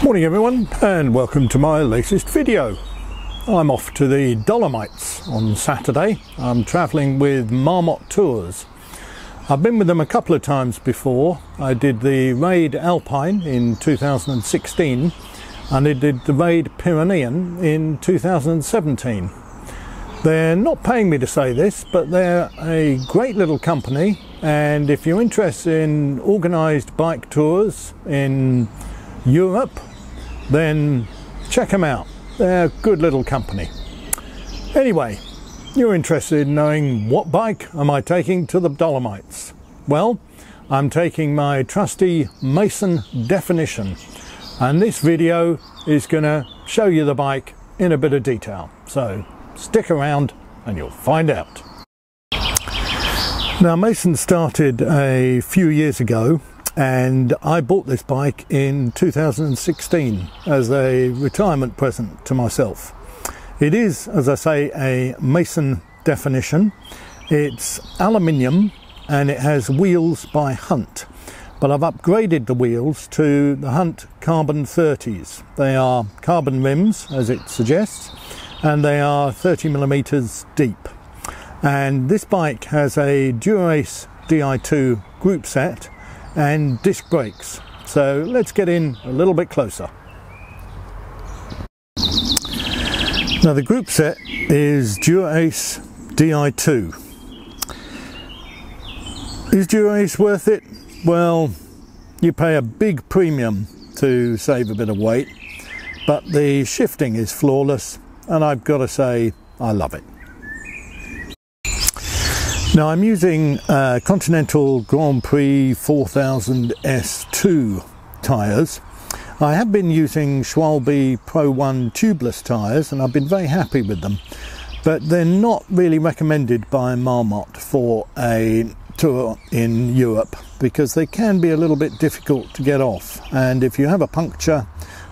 Morning everyone, and welcome to my latest video. I'm off to the Dolomites on Saturday. I'm travelling with Marmot Tours. I've been with them a couple of times before. I did the Raid Alpine in 2016 and I did the Raid Pyrenean in 2017. They're not paying me to say this, but they're a great little company, and if you're interested in organised bike tours in Europe, then check them out. They're a good little company. Anyway, you're interested in knowing what bike am I taking to the Dolomites? Well, I'm taking my trusty Mason Definition, and this video is going to show you the bike in a bit of detail. So stick around and you'll find out. Now, Mason started a few years ago, and I bought this bike in 2016 as a retirement present to myself. It is, as I say, a Mason Definition. It's aluminium and it has wheels by Hunt, but I've upgraded the wheels to the Hunt Carbon 30s. They are carbon rims, as it suggests, and they are 30mm deep. And this bike has a Dura-Ace Di2 group set and disc brakes. So let's get in a little bit closer. Now, the group set is Dura-Ace Di2. Is Dura-Ace worth it? Well, you pay a big premium to save a bit of weight, but the shifting is flawless, and I've got to say I love it. Now, I'm using Continental Grand Prix 4000 S2 tyres. I have been using Schwalbe Pro 1 tubeless tyres, and I've been very happy with them, but they're not really recommended by Marmot for a tour in Europe because they can be a little bit difficult to get off, and if you have a puncture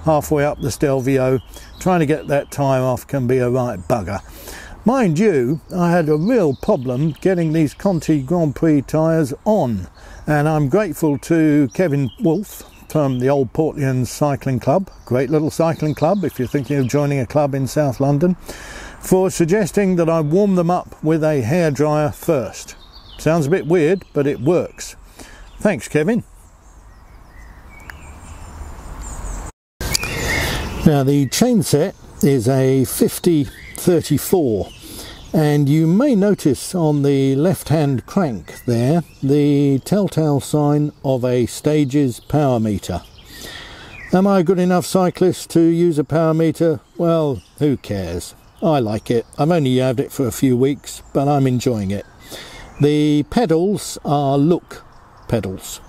halfway up the Stelvio, trying to get that tyre off can be a right bugger. Mind you, I had a real problem getting these Conti Grand Prix tyres on, and I'm grateful to Kevin Wolf from the Old Portland Cycling Club, great little cycling club if you're thinking of joining a club in South London, for suggesting that I warm them up with a hairdryer first. Sounds a bit weird, but it works. Thanks, Kevin. Now, the Chainset is a 50-34, and you may notice on the left-hand crank there the telltale sign of a Stages power meter. Am I a good enough cyclist to use a power meter? Well, who cares? I like it. I've only had it for a few weeks, but I'm enjoying it. The pedals are Look pedals.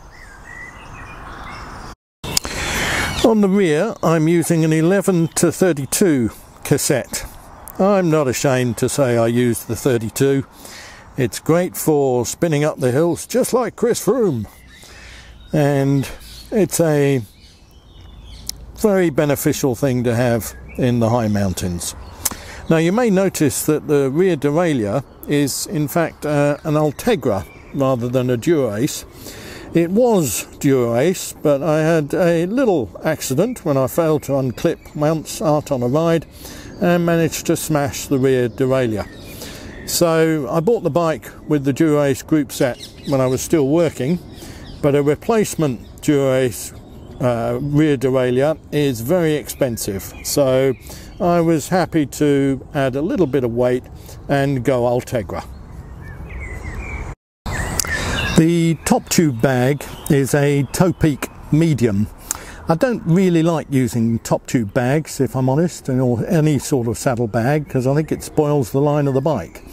On the rear, I'm using an 11-32 cassette. I'm not ashamed to say I use the 32. It's great for spinning up the hills, just like Chris Froome. And it's a very beneficial thing to have in the high mountains. Now, you may notice that the rear derailleur is in fact an Ultegra rather than a Dura-Ace. It was Dura-Ace, but I had a little accident when I failed to unclip mounts out on a ride and managed to smash the rear derailleur. So I bought the bike with the Dura-Ace group set when I was still working, but a replacement Dura-Ace rear derailleur is very expensive, so I was happy to add a little bit of weight and go Ultegra. The top tube bag is a Topeak medium. I don't really like using top tube bags, if I'm honest, or any sort of saddle bag, because I think it spoils the line of the bike.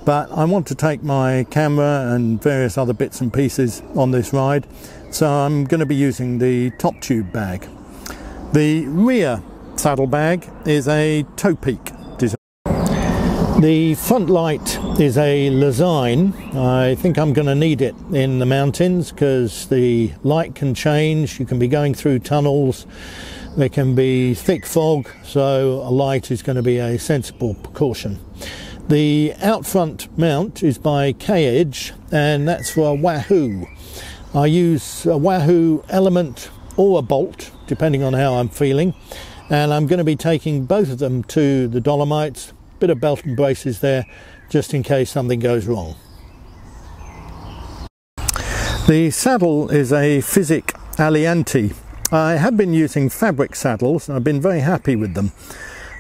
But I want to take my camera and various other bits and pieces on this ride, so I'm going to be using the top tube bag. The rear saddlebag is a Topeak design. The front light is a Lesign. I think I'm going to need it in the mountains because the light can change. You can be going through tunnels, there can be thick fog, so a light is going to be a sensible precaution. The out front mount is by K-Edge, and that's for a Wahoo. I use a Wahoo Element or a Bolt, depending on how I'm feeling, and I'm going to be taking both of them to the Dolomites. Bit of belt and braces there, just in case something goes wrong. The saddle is a Physic Alianti. I have been using fabric saddles and I've been very happy with them,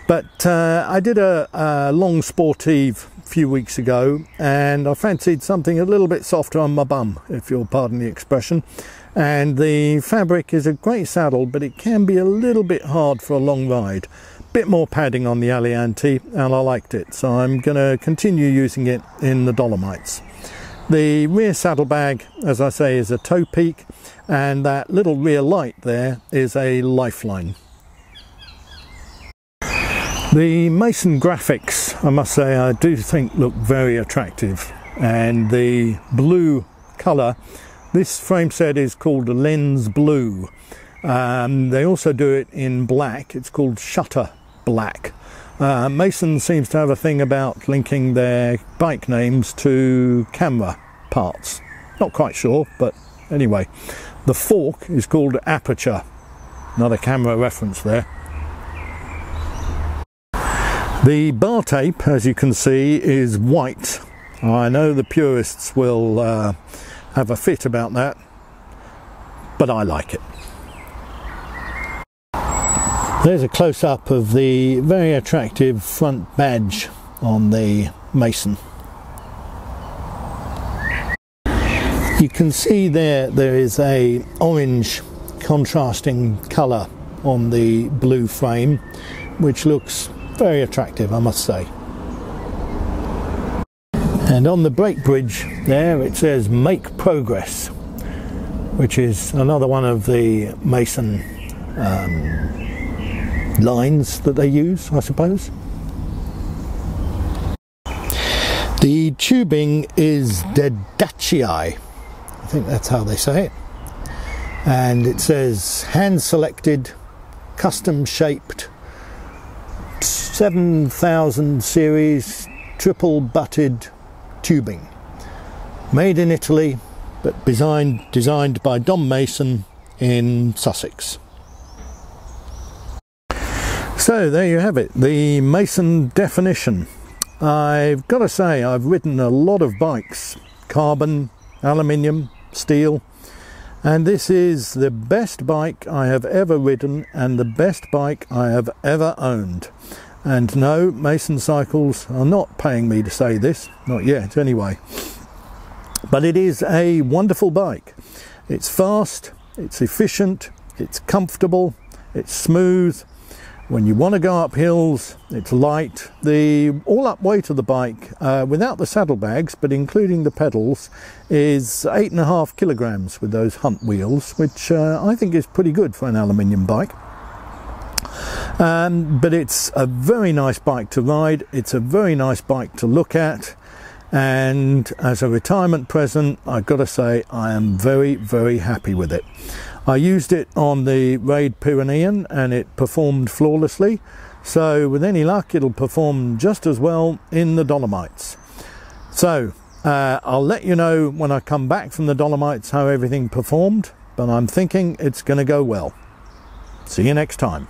but I did a long sportive a few weeks ago and I fancied something a little bit softer on my bum, if you'll pardon the expression. And the fabric is a great saddle, but it can be a little bit hard for a long ride. Bit more padding on the Alianti and I liked it, so I'm going to continue using it in the Dolomites. The rear saddlebag, as I say, is a toe peak, and that little rear light there is a lifeline. The Mason graphics, I must say, I do think look very attractive, and the blue colour, this frame set is called Lens Blue. They also do it in black, it's called Shutter Black. Mason seems to have a thing about linking their bike names to camera parts. Not quite sure, but anyway. The fork is called Aperture. Another camera reference there. The bar tape, as you can see, is white. I know the purists will have a fit about that, but I like it. There's a close-up of the very attractive front badge on the Mason. You can see there is a orange contrasting colour on the blue frame, which looks very attractive, I must say. And on the brake bridge there it says "Make Progress," which is another one of the Mason lines that they use, I suppose. The tubing is Derailleur, I think that's how they say it, and it says hand selected, custom shaped, 7000 series triple butted tubing, made in Italy but designed by Dom Mason in Sussex. So there you have it, the Mason definition. I've got to say, I've ridden a lot of bikes, carbon, aluminium, steel, and this is the best bike I have ever ridden and the best bike I have ever owned. And no, Mason Cycles are not paying me to say this, not yet anyway. But it is a wonderful bike. It's fast, it's efficient, it's comfortable, it's smooth. When you want to go up hills, it's light. The all-up weight of the bike, without the saddlebags, but including the pedals, is 8.5 kilograms with those hunt wheels, which I think is pretty good for an aluminium bike. But it's a very nice bike to ride, it's a very nice bike to look at, and as a retirement present, I've got to say I am very, very happy with it. I used it on the Raid Pyrenean and it performed flawlessly, so with any luck it'll perform just as well in the Dolomites. So I'll let you know when I come back from the Dolomites how everything performed, but I'm thinking it's going to go well. See you next time.